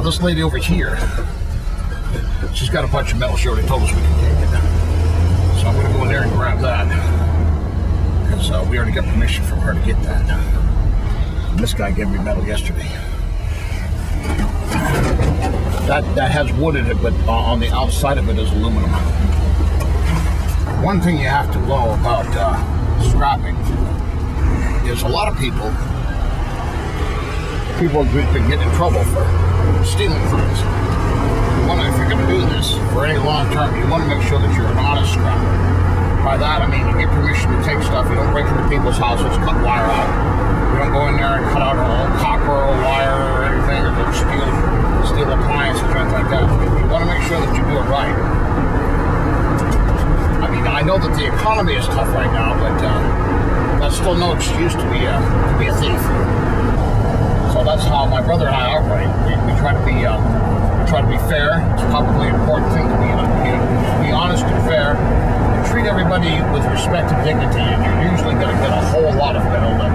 Now this lady over here, she's got a bunch of metal. She already told us we can take it. So I'm going to go in there and grab that. Because we already got permission from her to get that. And this guy gave me metal yesterday. That has wood in it, but on the outside of it is aluminum. One thing you have to know about scrapping is a lot of people have been getting in trouble for stealing things. If you're going to do this for any long term, you want to make sure that you're an honest scrapper. By that, I mean you get permission to take stuff. You don't break into people's houses, cut wire out. You don't go in there and cut out all copper or wire or anything, or steal appliances or anything like that. You want to make sure that you do it right. I mean, I know that the economy is tough right now, but that's still no excuse to be a thief. So that's how my brother and I operate. We try to be fair. It's probably an important thing to be honest and fair. Treat everybody with respect and dignity, and you're usually going to get a whole lot of metal that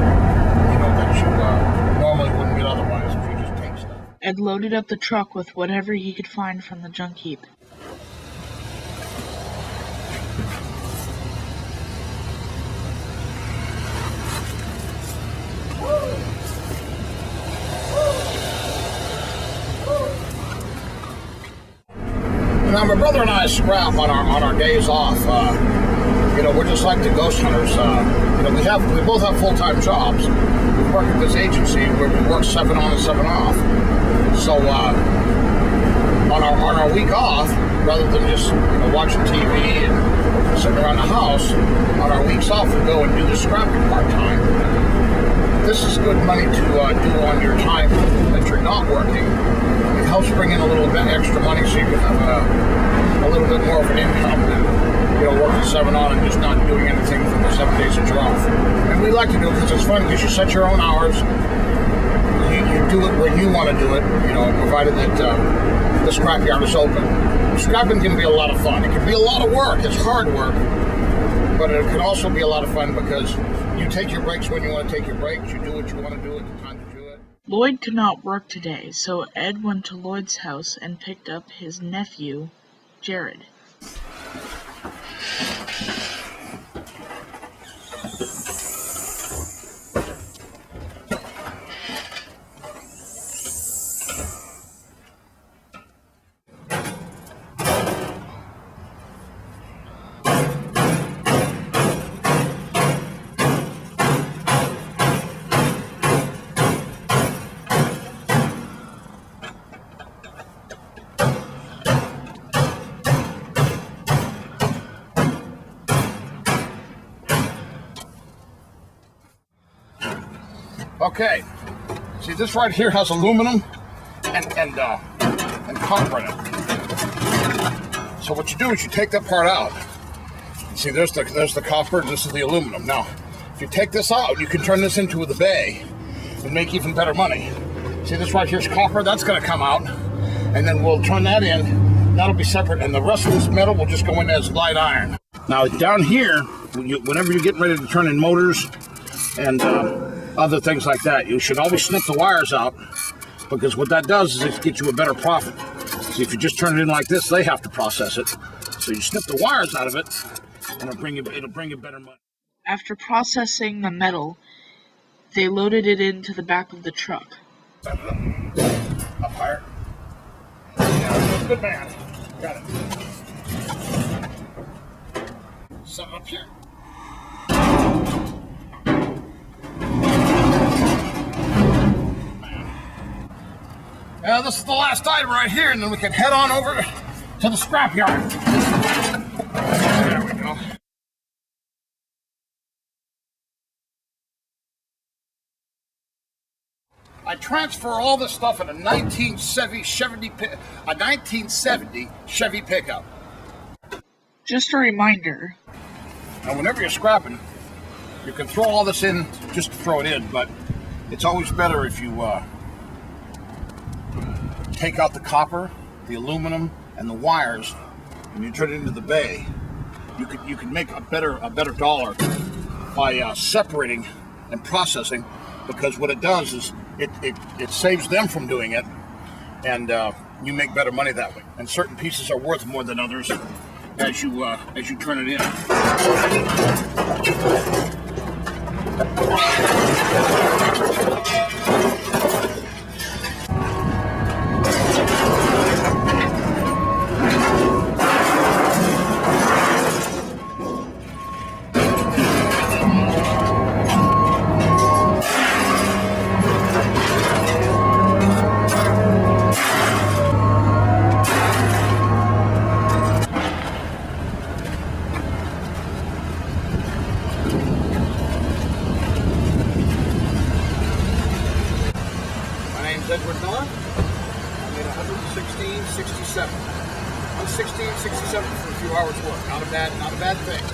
you normally wouldn't get otherwise if you just take stuff. Ed loaded up the truck with whatever he could find from the junk heap. Now, my brother and I scrap on our days off. We're just like the ghost hunters. We both have full-time jobs. We work at this agency where we work 7 on and 7 off. So on our week off, rather than just watching TV and sitting around the house, on our weeks off we go and do the scrapping part-time. This is good money to do on your time that you're not working. It helps bring in a little bit extra money so you can have a little bit more of an income than working 7 on and just not doing anything for the 7 days that you're off. And we like to do it because it's fun, because you set your own hours. You do it when you want to do it, provided that the scrapyard is open. Scrapping can be a lot of fun. It can be a lot of work. It's hard work. But it can also be a lot of fun because you take your breaks when you want to take your breaks. You do what you want to do at the time to do it. Lloyd could not work today, so Ed went to Lloyd's house and picked up his nephew, Jared. Okay, see, this right here has aluminum and copper in it. So what you do is you take that part out. See, there's the copper and this is the aluminum. Now, if you take this out, you can turn this into the bay and make even better money. See, this right here's copper, that's going to come out, and then we'll turn that in. That'll be separate, and the rest of this metal will just go in as light iron. Now, down here, whenever you're getting ready to turn in motors and other things like that, you should always snip the wires out, because what that does is it gets you a better profit. See, if you just turn it in like this, they have to process it. So you snip the wires out of it, and it'll bring you better money. After processing the metal, they loaded it into the back of the truck. Up higher. Yeah, good man. Got it. Something up here. This is the last item right here, and then we can head on over to the scrapyard. There we go. I transfer all this stuff in a 1970 Chevy pickup. Just a reminder. Now, whenever you're scrapping, you can throw all this in just to throw it in, but it's always better if you take out the copper, the aluminum, and the wires, and you turn it into the bay. You can make a better dollar by separating and processing, because what it does is it saves them from doing it, and you make better money that way. And certain pieces are worth more than others as you turn it in. Edward Miller. I made 116.67. 116.67 for a few hours work. Not a bad thing.